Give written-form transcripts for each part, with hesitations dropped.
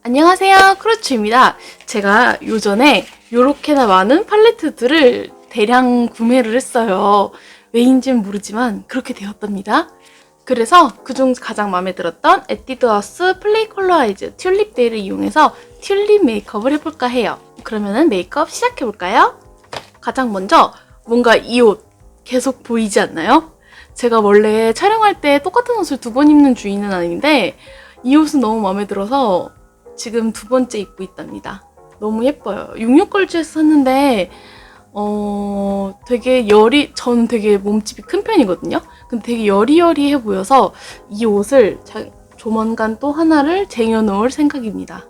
안녕하세요, 크루츠입니다. 제가 요전에 요렇게나 많은 팔레트들을 대량 구매를 했어요. 왜인지는 모르지만 그렇게 되었답니다. 그래서 그중 가장 마음에 들었던 에뛰드하우스 플레이 컬러라이즈 튤립 데이를 이용해서 튤립 메이크업을 해볼까 해요. 그러면은 메이크업 시작해볼까요? 가장 먼저 뭔가 이 옷 계속 보이지 않나요? 제가 원래 촬영할 때 똑같은 옷을 2번 입는 주인은 아닌데 이 옷은 너무 마음에 들어서 지금 2번째 입고 있답니다. 너무 예뻐요. 66걸즈에서 샀는데 저는 되게 몸집이 큰 편이거든요. 근데 되게 여리여리해 보여서 이 옷을 조만간 또 하나를 쟁여놓을 생각입니다.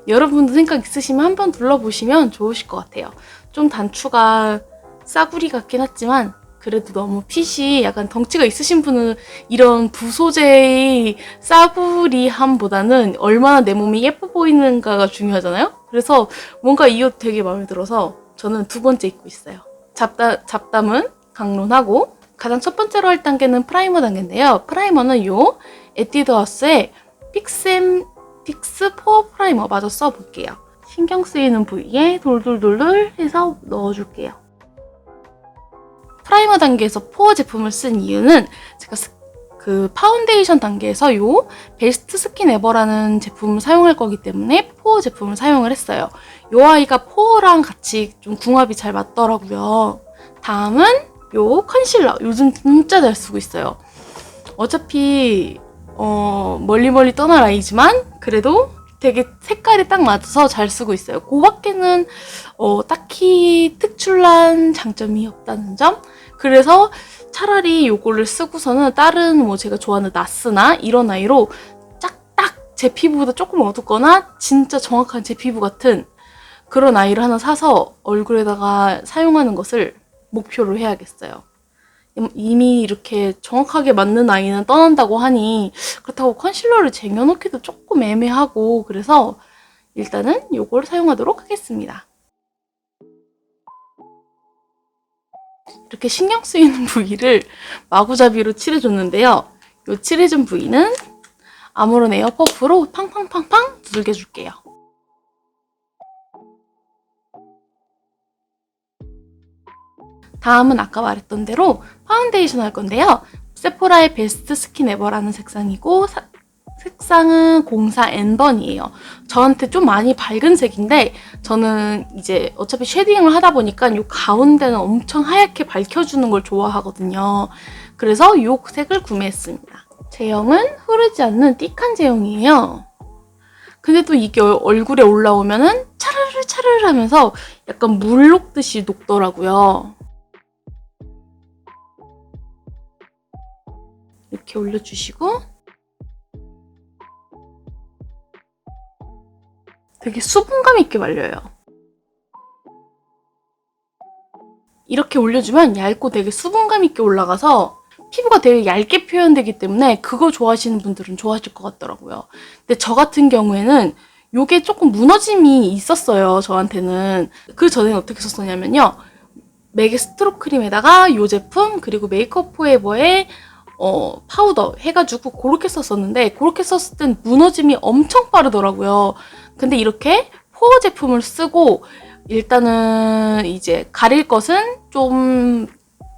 여러분도 생각 있으시면 한번 둘러보시면 좋으실 것 같아요. 좀 단추가 싸구리 같긴 하지만 그래도 너무 핏이 약간 덩치가 있으신 분은 이런 부소재의 싸구리함보다는 얼마나 내 몸이 예뻐 보이는가가 중요하잖아요? 그래서 뭔가 이 옷 되게 마음에 들어서 저는 2번째 입고 있어요. 잡담은 강론하고 가장 첫 번째로 할 단계는 프라이머 단계인데요. 프라이머는 요 에뛰드하우스의 픽스 포어 프라이머 마저 써볼게요. 신경 쓰이는 부위에 돌돌돌돌 해서 넣어줄게요. 프라이머 단계에서 포어 제품을 쓴 이유는 제가 그 파운데이션 단계에서 요 베스트 스킨 에버라는 제품을 사용할 거기 때문에 포어 제품을 사용을 했어요. 요 아이가 포어랑 같이 좀 궁합이 잘 맞더라고요. 다음은 요 컨실러. 요즘 진짜 잘 쓰고 있어요. 어차피 멀리 떠날 아이지만 그래도 되게 색깔이 딱 맞아서 잘 쓰고 있어요. 그 밖에는 딱히 특출난 장점이 없다는 점? 그래서 차라리 요거를 쓰고서는 다른 제가 좋아하는 나스나 이런 아이로 딱 제 피부보다 조금 어둡거나 진짜 정확한 제 피부 같은 그런 아이를 하나 사서 얼굴에다가 사용하는 것을 목표로 해야겠어요. 이미 이렇게 정확하게 맞는 아이는 떠난다고 하니 그렇다고 컨실러를 쟁여놓기도 조금 애매하고 그래서 일단은 요걸 사용하도록 하겠습니다. 이렇게 신경 쓰이는 부위를 마구잡이로 칠해줬는데요. 이 칠해준 부위는 아무런 에어 퍼프로 팡팡팡팡 두들겨줄게요. 다음은 아까 말했던 대로 파운데이션 할 건데요. 세포라의 베스트 스킨 에버라는 색상이고 색상은 04 N번이에요. 저한테 좀 많이 밝은 색인데 저는 이제 어차피 쉐딩을 하다 보니까 이 가운데는 엄청 하얗게 밝혀주는 걸 좋아하거든요. 그래서 이 색을 구매했습니다. 제형은 흐르지 않는 띡한 제형이에요. 근데 또 이게 얼굴에 올라오면은 차르르 하면서 약간 물 녹듯이 녹더라고요. 이렇게 올려주시고 되게 수분감 있게 말려요. 이렇게 올려주면 얇고 되게 수분감 있게 올라가서 피부가 되게 얇게 표현되기 때문에 그거 좋아하시는 분들은 좋아하실 것 같더라고요. 근데 저 같은 경우에는 이게 조금 무너짐이 있었어요, 저한테는. 그 전에는 어떻게 썼었냐면요. 맥의 스트로 크림에다가 이 제품 그리고 메이크업 포에버의 파우더 해가지고 그렇게 썼었는데 그렇게 썼을 땐 무너짐이 엄청 빠르더라고요. 근데 이렇게 포어 제품을 쓰고 일단은 이제 가릴 것은 좀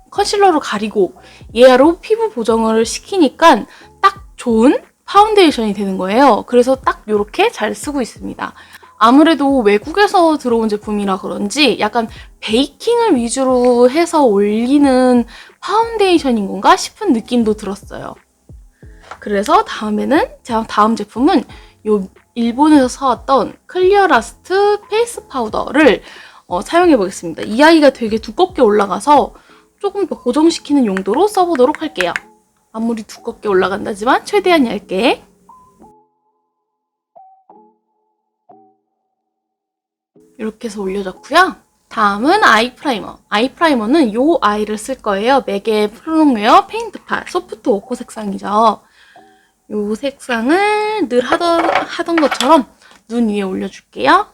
컨실러로 가리고 얘로 피부 보정을 시키니까 딱 좋은 파운데이션이 되는 거예요. 그래서 딱 이렇게 잘 쓰고 있습니다. 아무래도 외국에서 들어온 제품이라 그런지 약간 베이킹을 위주로 해서 올리는 파운데이션인 건가 싶은 느낌도 들었어요. 그래서 다음 제품은 요 일본에서 사왔던 클리어 라스트 페이스 파우더를 사용해 보겠습니다. 이 아이가 되게 두껍게 올라가서 조금 더 고정시키는 용도로 써보도록 할게요. 아무리 두껍게 올라간다지만 최대한 얇게. 이렇게 해서 올려줬고요. 다음은 아이 프라이머. 아이 프라이머는 이 아이를 쓸 거예요. 맥의 프롬웨어 페인트 팟 소프트 워커 색상이죠. 이 색상을 늘 하던 것처럼 눈 위에 올려줄게요.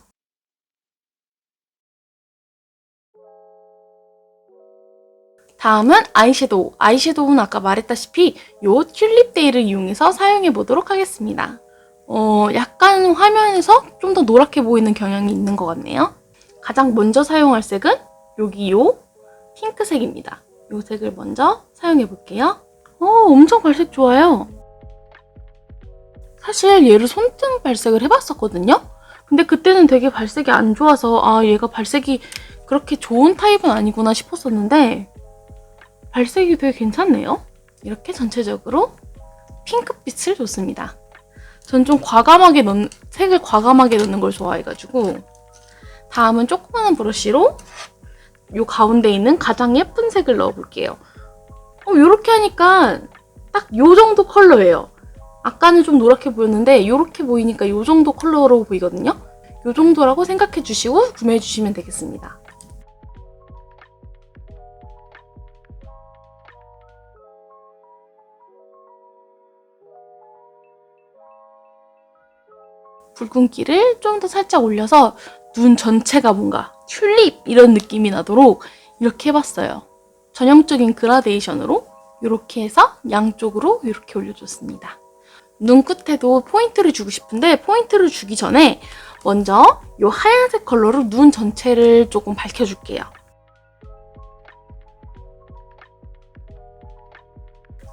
다음은 아이섀도우. 아이섀도우는 아까 말했다시피 이 튤립 데이를 이용해서 사용해 보도록 하겠습니다. 약간 화면에서 좀 더 노랗게 보이는 경향이 있는 것 같네요. 가장 먼저 사용할 색은 여기 요 핑크색입니다. 요 색을 먼저 사용해 볼게요. 엄청 발색 좋아요. 사실 얘를 손등 발색을 해봤었거든요. 근데 그때는 되게 발색이 안 좋아서 얘가 발색이 그렇게 좋은 타입은 아니구나 싶었었는데 발색이 되게 괜찮네요. 이렇게 전체적으로 핑크빛을 줬습니다. 전 좀 색을 과감하게 넣는 걸 좋아해가지고 다음은 조그마한 브러쉬로 요 가운데 있는 가장 예쁜 색을 넣어볼게요. 요렇게 하니까 딱 요 정도 컬러예요. 아까는 좀 노랗게 보였는데 요렇게 보이니까 요 정도 컬러로 보이거든요. 요 정도라고 생각해 주시고 구매해 주시면 되겠습니다. 붉은기를 좀 더 살짝 올려서 눈 전체가 뭔가 튤립 이런 느낌이 나도록 이렇게 해봤어요. 전형적인 그라데이션으로 이렇게 해서 양쪽으로 이렇게 올려줬습니다. 눈끝에도 포인트를 주고 싶은데 포인트를 주기 전에 먼저 이 하얀색 컬러로 눈 전체를 조금 밝혀줄게요.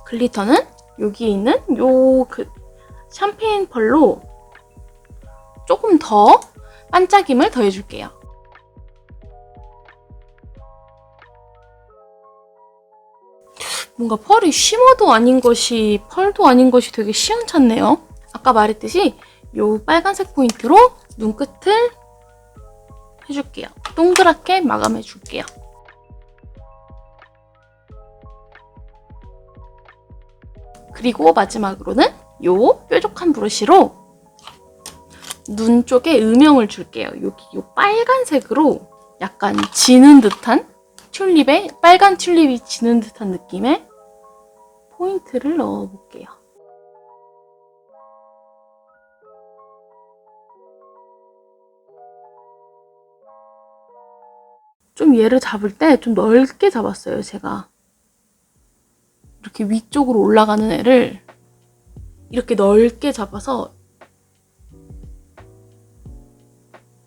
글리터는 여기에 있는 요 샴페인 펄로 조금 더 반짝임을 더해줄게요. 뭔가 펄이 쉬머도 아닌 것이 펄도 아닌 것이 되게 시원찮네요. 아까 말했듯이 요 빨간색 포인트로 눈끝을 해줄게요. 동그랗게 마감해줄게요. 그리고 마지막으로는 요 뾰족한 브러쉬로 눈 쪽에 음영을 줄게요. 여기 요 빨간색으로 약간 지는 듯한 빨간 튤립이 지는 듯한 느낌의 포인트를 넣어볼게요. 좀 얘를 잡을 때 좀 넓게 잡았어요, 제가. 이렇게 위쪽으로 올라가는 애를 이렇게 넓게 잡아서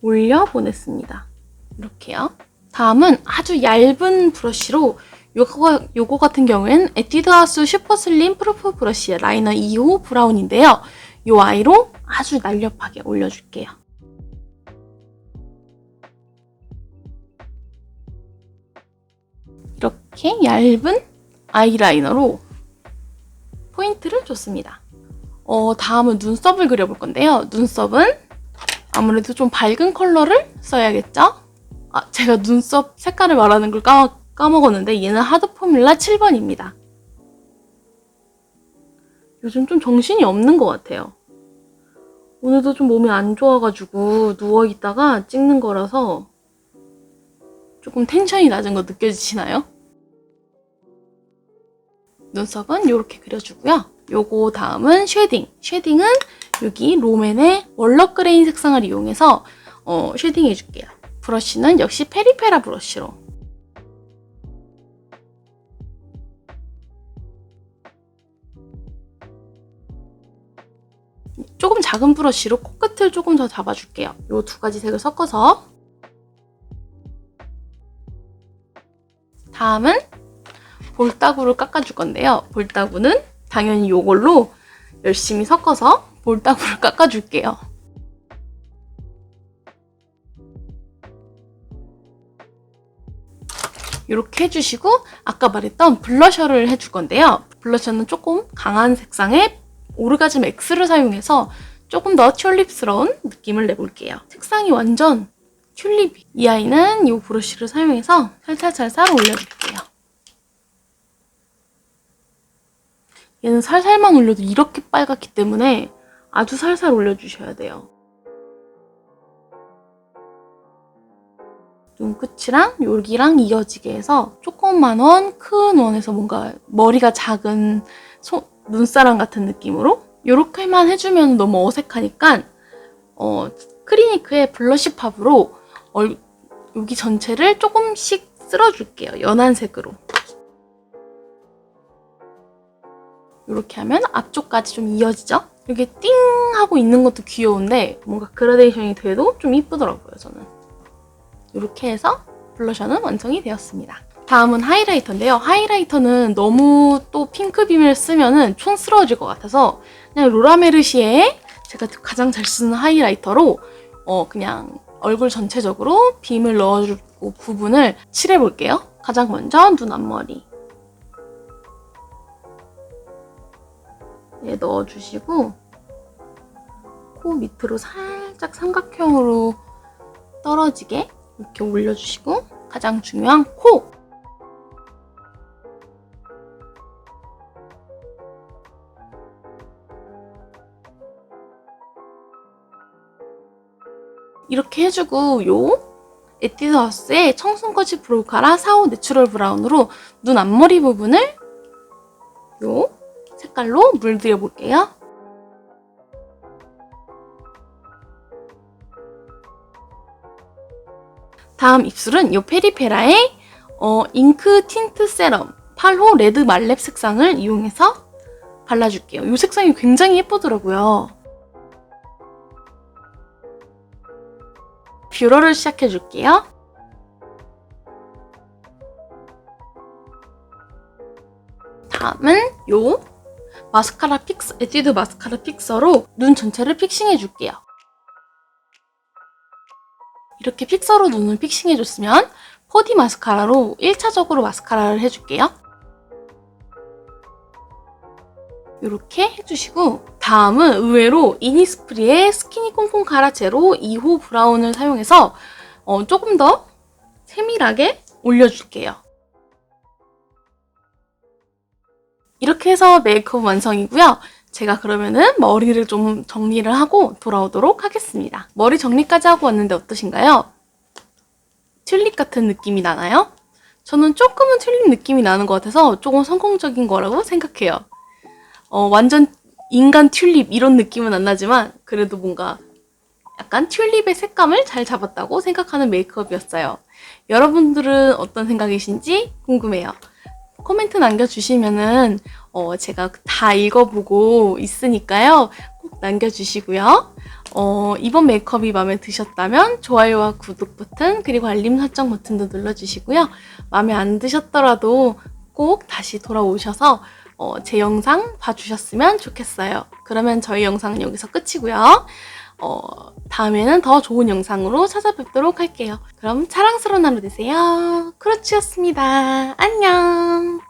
올려보냈습니다. 이렇게요. 다음은 아주 얇은 브러쉬로 요거 같은 경우에는 에뛰드하우스 슈퍼슬림 프루프 브러쉬 라이너 2호 브라운인데요. 요 아이로 아주 날렵하게 올려줄게요. 이렇게 얇은 아이라이너로 포인트를 줬습니다. 다음은 눈썹을 그려볼 건데요. 눈썹은 아무래도 좀 밝은 컬러를 써야겠죠? 제가 눈썹 색깔을 말하는 걸 까먹었는데 얘는 하드 포뮬라 7번입니다. 요즘 좀 정신이 없는 것 같아요. 오늘도 좀 몸이 안 좋아가지고 누워있다가 찍는 거라서 조금 텐션이 낮은 거 느껴지시나요? 눈썹은 이렇게 그려주고요. 요거 다음은 쉐딩. 쉐딩은 여기 롬앤의 월럭 그레인 색상을 이용해서 쉐딩 해줄게요. 브러쉬는 역시 페리페라 브러쉬로. 조금 작은 브러쉬로 코끝을 조금 더 잡아줄게요. 요 두 가지 색을 섞어서. 다음은 볼따구를 깎아줄 건데요. 볼따구는 당연히 요걸로 열심히 섞어서 볼따구를 깎아줄게요. 이렇게 해주시고 아까 말했던 블러셔를 해줄 건데요. 블러셔는 조금 강한 색상의 오르가즘 X를 사용해서 조금 더 튤립스러운 느낌을 내볼게요. 색상이 완전 튤립이. 이 아이는 이 브러쉬를 사용해서 살살 올려줄게요. 얘는 살살만 올려도 이렇게 빨갛기 때문에 아주 살살 올려주셔야 돼요. 눈끝이랑 여기랑 이어지게 해서 조그만 원, 큰 원에서 뭔가 머리가 작은 눈사람 같은 느낌으로 이렇게만 해주면 너무 어색하니까 크리니크의 블러쉬 팝으로 여기 전체를 조금씩 쓸어줄게요. 연한 색으로. 이렇게 하면 앞쪽까지 좀 이어지죠? 이렇게 띵 하고 있는 것도 귀여운데 뭔가 그라데이션이 돼도 좀 이쁘더라고요, 저는. 이렇게 해서 블러셔는 완성이 되었습니다. 다음은 하이라이터인데요. 하이라이터는 너무 또 핑크빔을 쓰면은 촌스러워질 것 같아서 그냥 로라메르시에의 제가 가장 잘 쓰는 하이라이터로 그냥 얼굴 전체적으로 빔을 넣어주고 부분을 칠해볼게요. 가장 먼저 눈 앞머리 넣어주시고 코 밑으로 살짝 삼각형으로 떨어지게 이렇게 올려주시고 가장 중요한 코! 이렇게 해주고 요 에뛰드하우스의 청순거지 브로우카라 45 내추럴 브라운으로 눈 앞머리 부분을 요 색깔로 물들여 볼게요. 다음 입술은 요 페리페라의 잉크 틴트 세럼 8호 레드 말렙 색상을 이용해서 발라줄게요. 이 색상이 굉장히 예쁘더라고요. 뷰러를 시작해줄게요. 다음은 요 마스카라 픽서, 에뛰드 마스카라 픽서로 눈 전체를 픽싱해줄게요. 이렇게 픽서로 눈을 픽싱해줬으면 4D 마스카라로 1차적으로 마스카라를 해줄게요. 이렇게 해주시고 다음은 의외로 이니스프리의 스키니 콩콩 카라 제로 2호 브라운을 사용해서 조금 더 세밀하게 올려줄게요. 이렇게 해서 메이크업 완성이고요. 제가 그러면은 머리를 좀 정리를 하고 돌아오도록 하겠습니다. 머리 정리까지 하고 왔는데 어떠신가요? 튤립 같은 느낌이 나나요? 저는 조금은 튤립 느낌이 나는 것 같아서 조금 성공적인 거라고 생각해요. 완전 인간 튤립 이런 느낌은 안 나지만 그래도 뭔가 약간 튤립의 색감을 잘 잡았다고 생각하는 메이크업이었어요. 여러분들은 어떤 생각이신지 궁금해요. 코멘트 남겨주시면은 제가 다 읽어보고 있으니까요. 꼭 남겨주시고요. 이번 메이크업이 마음에 드셨다면 좋아요와 구독 버튼 그리고 알림 설정 버튼도 눌러주시고요. 마음에 안 드셨더라도 꼭 다시 돌아오셔서 제 영상 봐주셨으면 좋겠어요. 그러면 저희 영상은 여기서 끝이고요. 다음에는 더 좋은 영상으로 찾아뵙도록 할게요. 그럼 사랑스러운 하루 되세요. 크루치였습니다. 안녕.